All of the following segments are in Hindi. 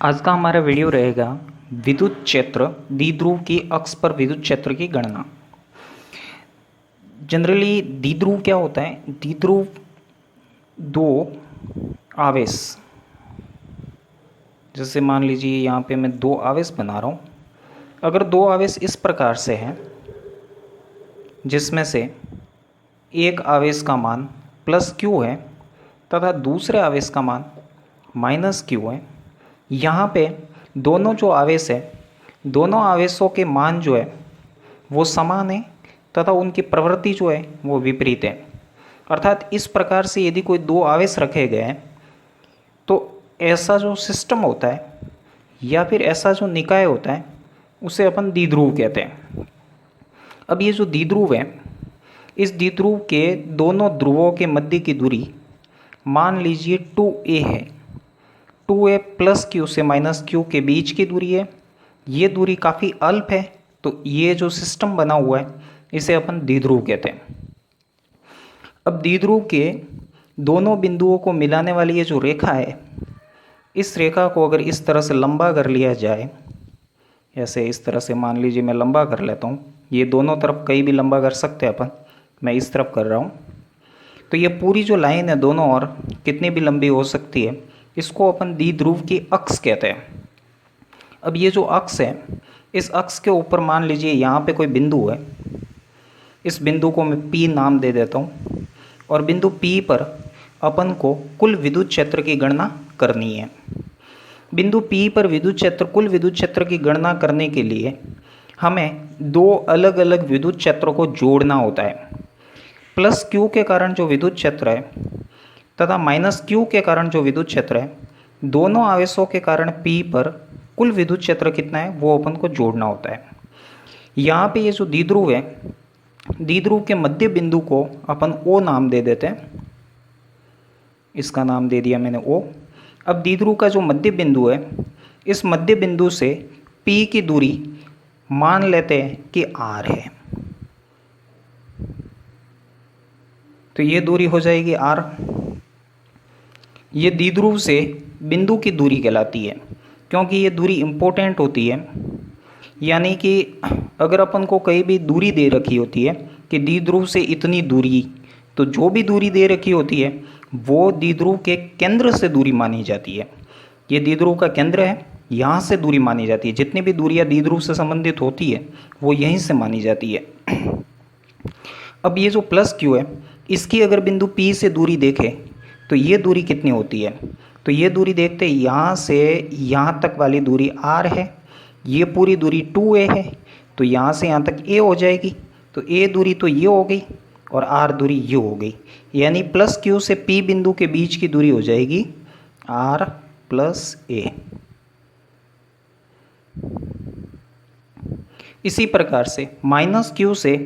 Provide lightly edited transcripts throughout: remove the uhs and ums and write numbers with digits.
आज का हमारा वीडियो रहेगा विद्युत क्षेत्र द्विध्रुव की अक्ष पर विद्युत क्षेत्र की गणना। जनरली द्विध्रुव क्या होता है? द्विध्रुव दो आवेश, जैसे मान लीजिए यहाँ पे मैं दो आवेश बना रहा हूँ। अगर दो आवेश इस प्रकार से हैं जिसमें से एक आवेश का मान प्लस क्यू है तथा दूसरे आवेश का मान माइनस क्यू है, यहाँ पे दोनों जो आवेश है, दोनों आवेशों के मान जो है वो समान है तथा उनकी प्रवृत्ति जो है वो विपरीत है। अर्थात इस प्रकार से यदि कोई दो आवेश रखे गए हैं तो ऐसा जो सिस्टम होता है या फिर ऐसा जो निकाय होता है उसे अपन द्विध्रुव कहते हैं। अब ये जो द्विध्रुव है, इस द्विध्रुव के दोनों ध्रुवों के मध्य की दूरी मान लीजिए 2a है। 2a प्लस क्यू से माइनस क्यू के बीच की दूरी है। ये दूरी काफ़ी अल्प है, तो ये जो सिस्टम बना हुआ है इसे अपन द्विध्रुव कहते हैं। अब द्विध्रुव के दोनों बिंदुओं को मिलाने वाली ये जो रेखा है, इस रेखा को अगर इस तरह से लंबा कर लिया जाए, ऐसे इस तरह से मान लीजिए मैं लंबा कर लेता हूँ, ये दोनों तरफ कहीं भी लंबा कर सकते हैं अपन, मैं इस तरफ कर रहा हूँ, तो ये पूरी जो लाइन है दोनों ओर कितनी भी लंबी हो सकती है, इसको अपन द्विध्रुव की अक्ष कहते हैं। अब ये जो अक्ष है, इस अक्ष के ऊपर मान लीजिए यहाँ पे कोई बिंदु है, इस बिंदु को मैं P नाम दे देता हूँ, और बिंदु P पर अपन को कुल विद्युत क्षेत्र की गणना करनी है। बिंदु P पर विद्युत क्षेत्र, कुल विद्युत क्षेत्र की गणना करने के लिए हमें दो अलग अलग विद्युत क्षेत्रों को जोड़ना होता है। प्लस Q के कारण जो विद्युत क्षेत्र है तथा माइनस Q के कारण जो विद्युत क्षेत्र है, दोनों आवेशों के कारण P पर कुल विद्युत क्षेत्र कितना है वो अपन को जोड़ना होता है। यहाँ पे ये जो द्विध्रुव है, द्विध्रुव के मध्य बिंदु को अपन O नाम दे देते हैं, इसका नाम दे दिया मैंने O। अब द्विध्रुव का जो मध्य बिंदु है, इस मध्य बिंदु से P की दूरी मान लेते हैं कि R है, तो ये दूरी हो जाएगी R। ये द्विध्रुव से बिंदु की दूरी कहलाती है, क्योंकि ये दूरी इम्पोर्टेंट होती है। यानी कि अगर अपन को कहीं भी दूरी दे रखी होती है कि द्विध्रुव से इतनी दूरी, तो जो भी दूरी दे रखी होती है वो द्विध्रुव के केंद्र से दूरी मानी जाती है। ये द्विध्रुव का केंद्र है, यहाँ से दूरी मानी जाती है। जितनी भी दूरियाँ द्विध्रुव से संबंधित होती है वो यहीं से मानी जाती है। अब ये जो प्लस क्यू है, इसकी अगर बिंदु P से दूरी देखें तो ये दूरी कितनी होती है, तो ये दूरी देखते हैं, यहाँ से यहाँ तक वाली दूरी R है, ये पूरी दूरी 2a है, तो यहाँ से यहाँ तक a हो जाएगी, तो a दूरी तो ये हो गई और R दूरी ये हो गई। यानी प्लस Q से P बिंदु के बीच की दूरी हो जाएगी R प्लस a। इसी प्रकार से माइनस Q से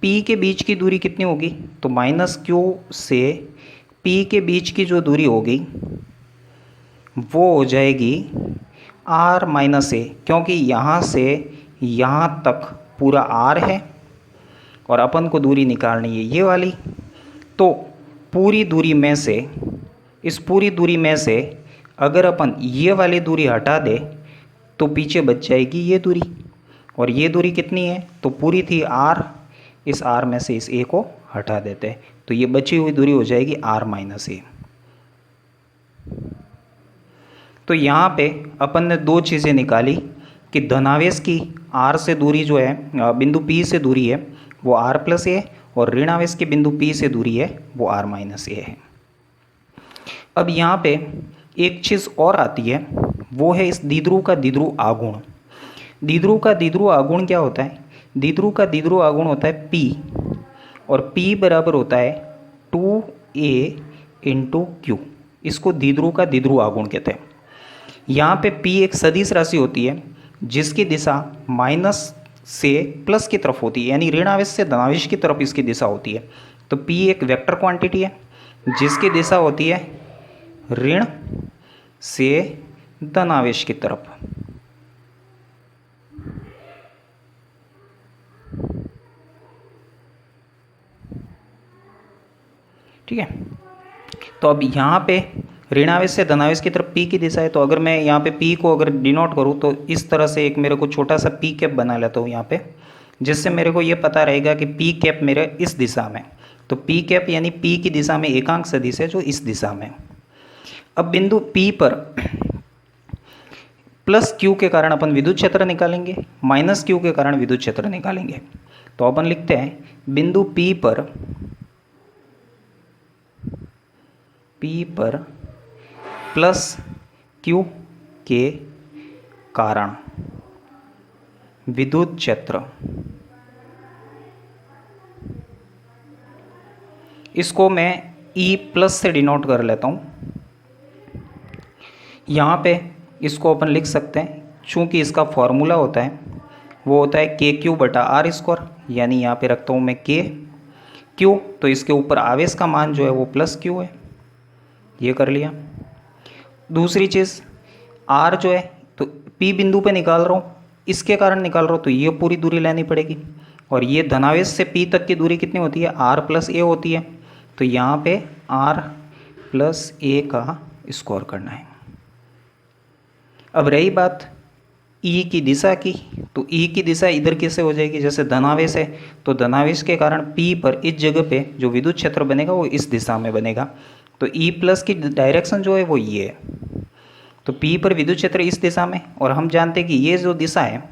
P के बीच की दूरी कितनी होगी, तो माइनस Q से P के बीच की जो दूरी होगी वो हो जाएगी R माइनस a, क्योंकि यहाँ से यहाँ तक पूरा R है और अपन को दूरी निकालनी है ये वाली। तो पूरी दूरी में से, इस पूरी दूरी में से अगर अपन ये वाली दूरी हटा दे तो पीछे बच जाएगी ये दूरी, और ये दूरी कितनी है, तो पूरी थी R, इस R में से इस a को हटा देते हैं, तो ये बची हुई दूरी हो जाएगी R माइनस a। तो यहाँ पे अपन ने दो चीज़ें निकाली कि धनावेश की R से दूरी जो है, बिंदु P से दूरी है वो R प्लस a है, और ऋणावेश की बिंदु P से दूरी है वो R माइनस a है। अब यहाँ पे एक चीज़ और आती है, वो है इस द्विध्रुव का द्विध्रुव आघूर्ण। द्विध्रुव का द्विध्रुव आघूर्ण क्या होता है? द्विध्रुव का द्विध्रुव आघूर्ण होता है P, और P बराबर होता है 2a इंटू Q। इसको द्विध्रुव का द्विध्रुव आघूर्ण कहते हैं। यहाँ पे P एक सदिश राशि होती है जिसकी दिशा माइनस से प्लस की तरफ होती है, यानी ऋणावेश से धनावेश की तरफ इसकी दिशा होती है। तो P एक वेक्टर क्वांटिटी है जिसकी दिशा होती है ऋण से धनावेश की तरफ। ठीक है, तो अब यहाँ पे ऋणावेश से धनावेश की तरफ p की दिशा है, तो अगर मैं यहाँ पे p को अगर डिनोट करूँ तो इस तरह से एक मेरे को छोटा सा p कैप बना लेता हूँ यहाँ पे, जिससे मेरे को ये पता रहेगा कि p कैप मेरे इस दिशा में, तो p कैप यानी p की दिशा में एकांक सदिश है जो इस दिशा में। अब बिंदु p पर प्लस q के कारण अपन विद्युत क्षेत्र निकालेंगे, माइनस q के कारण विद्युत क्षेत्र निकालेंगे। तो अपन लिखते हैं बिंदु p पर प्लस q के कारण विद्युत क्षेत्र, इसको मैं E प्लस से डिनोट कर लेता हूँ। यहाँ पे इसको अपन लिख सकते हैं, चूँकि इसका फॉर्मूला होता है वो होता है के क्यू बटा आर स्क्वायर, यानी यहाँ पे रखता हूँ मैं के क्यू, तो इसके ऊपर आवेश का मान जो है वो प्लस क्यू है, ये कर लिया। दूसरी चीज़ आर जो है तो पी बिंदु पे निकाल रहा हूँ, इसके कारण निकाल रहा हूँ, तो ये पूरी दूरी लेनी पड़ेगी, और ये धनावेश से पी तक की दूरी कितनी होती है, आर प्लस ए होती है, तो यहाँ पे आर प्लस ए का स्क्वायर करना है। अब रही बात ई की दिशा की, तो ई की दिशा इधर कैसे हो जाएगी, जैसे धनावेश है तो धनावेश के कारण पी पर इस जगह पे जो विद्युत क्षेत्र बनेगा वो इस दिशा में बनेगा, तो ई प्लस की डायरेक्शन जो है वो ये है, तो पी पर विद्युत क्षेत्र इस दिशा में, और हम जानते हैं कि ये जो दिशा है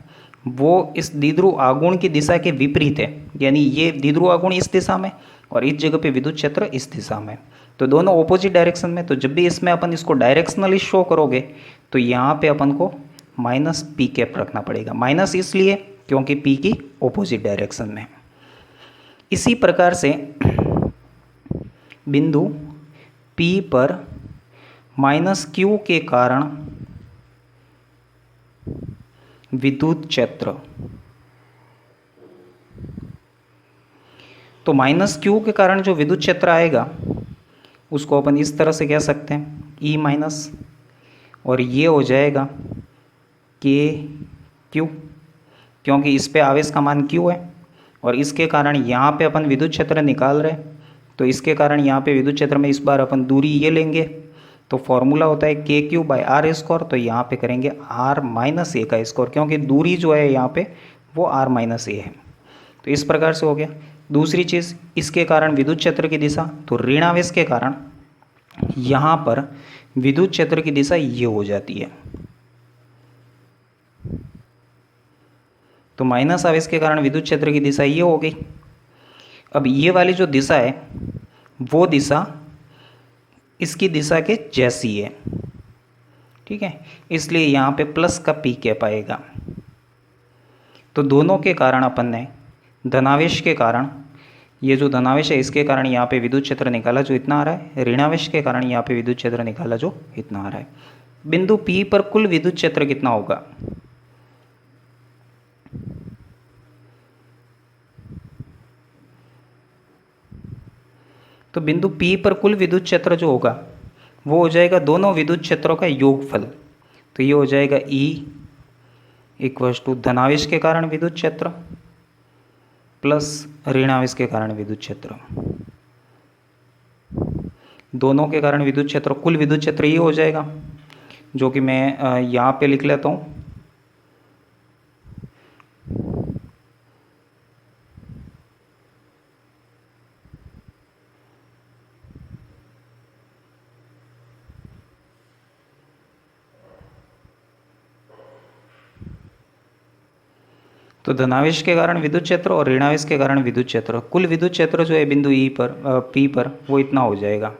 वो इस द्विध्रुव आघूर्ण की दिशा के विपरीत है, यानी ये द्विध्रुव आघूर्ण इस दिशा में और इस जगह पे विद्युत क्षेत्र इस दिशा में, तो दोनों ऑपोजिट डायरेक्शन में। तो जब भी इसमें अपन इसको डायरेक्शनली शो करोगे तो यहाँ पे अपन को माइनस पी कैप रखना पड़ेगा, माइनस इसलिए क्योंकि पी की ऑपोजिट डायरेक्शन में। इसी प्रकार से बिंदु पी पर माइनस क्यू के कारण विद्युत क्षेत्र, तो माइनस क्यू के कारण जो विद्युत क्षेत्र आएगा उसको अपन इस तरह से कह सकते हैं ई माइनस, और ये हो जाएगा के क्यू, क्योंकि इस पे आवेश का मान क्यू है और इसके कारण यहाँ पे अपन विद्युत क्षेत्र निकाल रहे हैं, तो इसके कारण यहाँ पे विद्युत क्षेत्र में इस बार अपन दूरी ये लेंगे, तो फॉर्मूला होता है के क्यू बाई आर स्क्वायर, तो यहाँ पे करेंगे आर माइनस ए का स्क्वायर, क्योंकि दूरी जो है यहाँ पे वो आर माइनस ए है, तो इस प्रकार से हो गया। दूसरी चीज़ इसके कारण विद्युत क्षेत्र की दिशा, तो ऋणावेश के कारण यहाँ पर विद्युत क्षेत्र की दिशा ये हो जाती है, तो माइनस आवेश के कारण विद्युत क्षेत्र की दिशा ये हो गई। अब ये वाली जो दिशा है वो दिशा इसकी दिशा के जैसी है, ठीक है, इसलिए यहाँ पे प्लस का पी कैप आएगा। तो दोनों के कारण अपन ने धनावेश के कारण, ये जो धनावेश है इसके कारण यहाँ पे विद्युत क्षेत्र निकाला जो इतना आ रहा है, ऋणावेश के कारण यहाँ पे विद्युत क्षेत्र निकाला जो इतना आ रहा है। बिंदु P पर कुल विद्युत क्षेत्र कितना होगा, तो बिंदु P पर कुल विद्युत क्षेत्र जो होगा वो हो जाएगा दोनों विद्युत क्षेत्रों का योगफल, तो ये हो जाएगा E इक्वल्स टू धनावेश के कारण विद्युत क्षेत्र प्लस ऋणावेश के कारण विद्युत क्षेत्र, दोनों के कारण विद्युत क्षेत्र, कुल विद्युत क्षेत्र ये हो जाएगा, जो कि मैं यहाँ पे लिख लेता हूँ। तो धनावेश के कारण विद्युत क्षेत्र और ऋणावेश के कारण विद्युत क्षेत्र, कुल विद्युत क्षेत्र जो है बिंदु ई पर पी पर वो इतना हो जाएगा।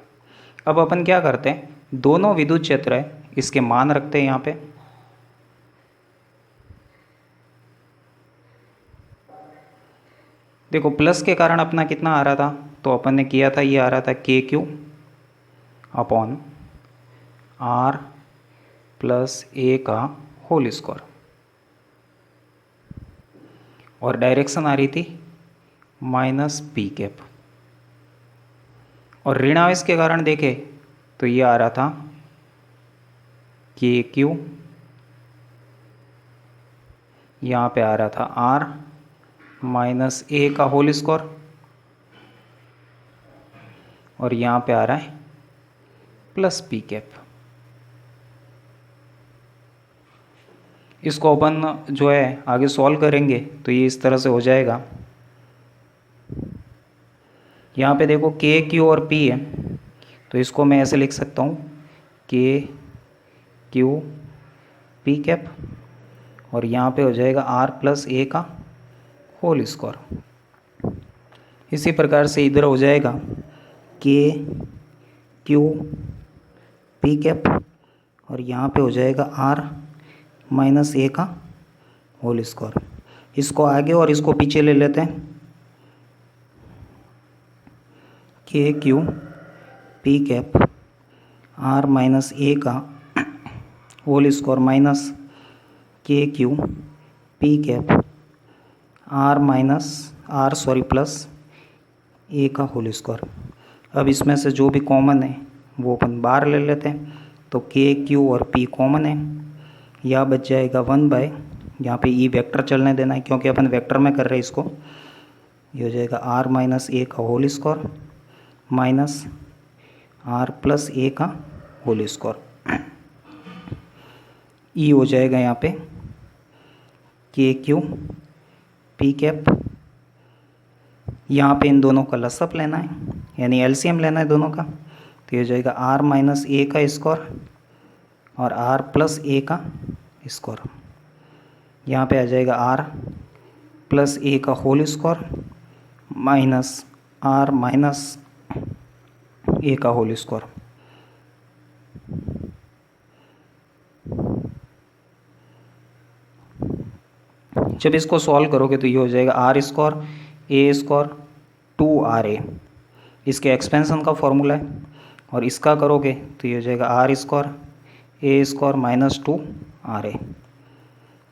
अब अपन क्या करते हैं, दोनों विद्युत क्षेत्र है इसके मान रखते हैं यहाँ पे, देखो प्लस के कारण अपना कितना आ रहा था, तो अपन ने किया था ये आ रहा था के Q upon are plus A का होल स्क्वायर, और डायरेक्शन आ रही थी माइनस पी कैप, और ऋणावेश के कारण देखे तो ये आ रहा था के क्यू, यहाँ पे आ रहा था आर माइनस ए का होल स्क्वायर, और यहाँ पे आ रहा है प्लस पी कैप। इसको अपन जो है आगे सॉल्व करेंगे तो ये इस तरह से हो जाएगा। यहाँ पे देखो के क्यू और पी है, तो इसको मैं ऐसे लिख सकता हूँ के क्यू पी कैप, और यहाँ पे हो जाएगा आर प्लस ए का होल स्क्वायर। इसी प्रकार से इधर हो जाएगा के क्यू पी कैप, और यहाँ पे हो जाएगा आर माइनस ए का होल स्क्वायर। इसको आगे और इसको पीछे ले लेते हैं। K Q P cap R minus A का whole square minus K Q P cap plus A का होल स्क्वायर। अब इसमें से जो भी कॉमन है वो अपन बाहर ले लेते हैं, तो के क्यू और पी कॉमन है, यह बच जाएगा 1/, यहाँ पे ई वेक्टर चलने देना है क्योंकि अपन वेक्टर में कर रहे हैं इसको। ये हो जाएगा आर माइनस ए का whole square minus R plus A का होल स्क्वायर। ई हो जाएगा यहाँ पे के क्यू पी कैप, यहाँ पे इन दोनों का लसअप लेना है यानी एलसीएम लेना है दोनों का, तो ये हो जाएगा आर माइनस ए का स्क्वायर और आर प्लस ए का स्क्वायर। यहाँ पे आ जाएगा आर प्लस ए का whole square minus R minus A का होल स्क्वायर। जब इसको सॉल्व करोगे तो ये हो जाएगा R square A square 2RA, इसके एक्सपेंशन का फॉर्मूला है, और इसका करोगे तो ये हो जाएगा R square A square minus 2RA।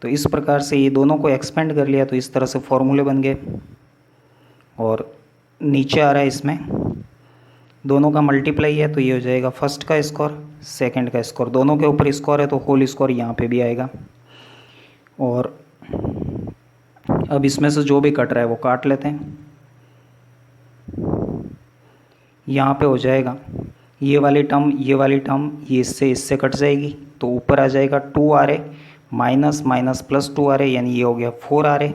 तो इस प्रकार से ये दोनों को एक्सपेंड कर लिया तो इस तरह से फॉर्मूले बन गए, और नीचे आ रहा है इसमें दोनों का मल्टीप्लाई है तो ये हो जाएगा फर्स्ट का स्क्वायर सेकंड का स्क्वायर, दोनों के ऊपर स्क्वायर है तो होल स्क्वायर यहाँ पे भी आएगा। और अब इसमें से जो भी कट रहा है वो काट लेते हैं। यहाँ पे हो जाएगा ये वाली टर्म ये इससे कट जाएगी, तो ऊपर आ जाएगा 2RA minus minus plus 2RA, यानी ये हो गया 4RA,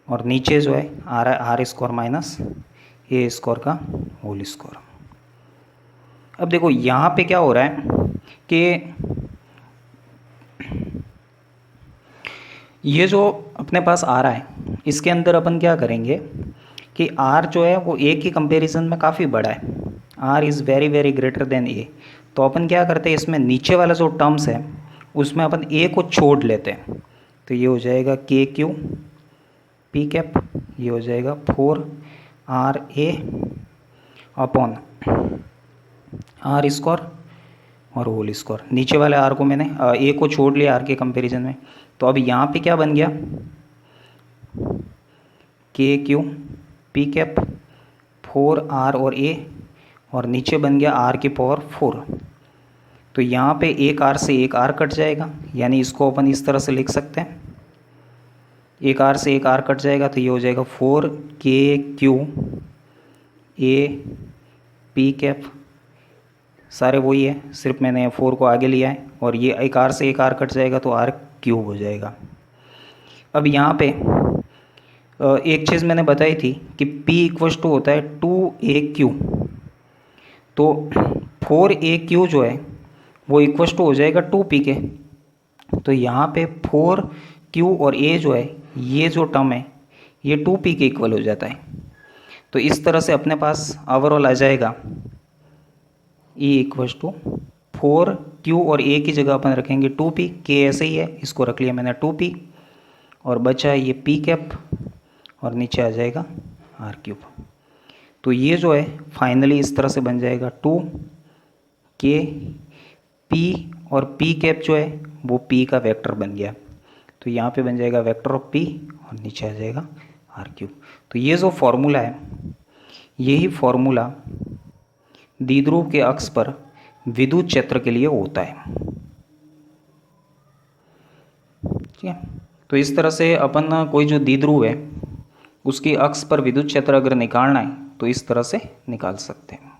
और नीचे जो है आ रहा है R square minus A square का होल स्क्वायर। अब देखो यहाँ पे क्या हो रहा है कि ये जो अपने पास आ रहा है इसके अंदर अपन क्या करेंगे कि r जो है वो a की कंपैरिजन में काफ़ी बड़ा है, r is very very greater than a। तो अपन क्या करते हैं इसमें नीचे वाला जो टर्म्स है उसमें अपन a को छोड़ लेते हैं, तो ये हो जाएगा के क्यू पी कैप, ये हो जाएगा 4RA अपॉन आर स्क्वायर और होल स्क्वायर। नीचे वाले r को मैंने a को छोड़ लिया r के कंपैरिजन में, तो अब यहाँ पे क्या बन गया के क्यू पी कैप 4R और a, और नीचे बन गया r की पावर 4। तो यहाँ पे एक r से एक r कट जाएगा, यानी इसको अपन इस तरह से लिख सकते हैं, एक r से एक r कट जाएगा तो ये हो जाएगा 4KQ A पी कैप, सारे वही है सिर्फ मैंने 4 को आगे लिया है, और ये एक r से एक r कट जाएगा तो r क्यूब हो जाएगा। अब यहाँ पे एक चीज़ मैंने बताई थी कि P इक्वल्स टू होता है 2AQ, तो 4AQ जो है वो इक्वल्स टू हो जाएगा 2P के। तो यहाँ पे 4Q और A जो है ये जो टर्म है ये 2P के इक्वल हो जाता है। तो इस तरह से अपने पास ओवरऑल आ जाएगा E इक्वल्स टू 4Q और A की जगह अपन रखेंगे 2P, K ऐसे ही है इसको रख लिया मैंने 2P, और बचा है ये P कैप और नीचे आ जाएगा R क्यूब। तो ये जो है फाइनली इस तरह से बन जाएगा 2K P, और P कैप जो है वो P का वेक्टर बन गया, तो यहाँ पे बन जाएगा वेक्टर ऑफ P और नीचे आ जाएगा R क्यूब। तो ये जो फॉर्मूला है यही फॉर्मूला द्विध्रुव के अक्ष पर विद्युत क्षेत्र के लिए होता है। ठीक है, तो इस तरह से अपन कोई जो द्विध्रुव है उसकी अक्ष पर विद्युत क्षेत्र अगर निकालना है तो इस तरह से निकाल सकते हैं।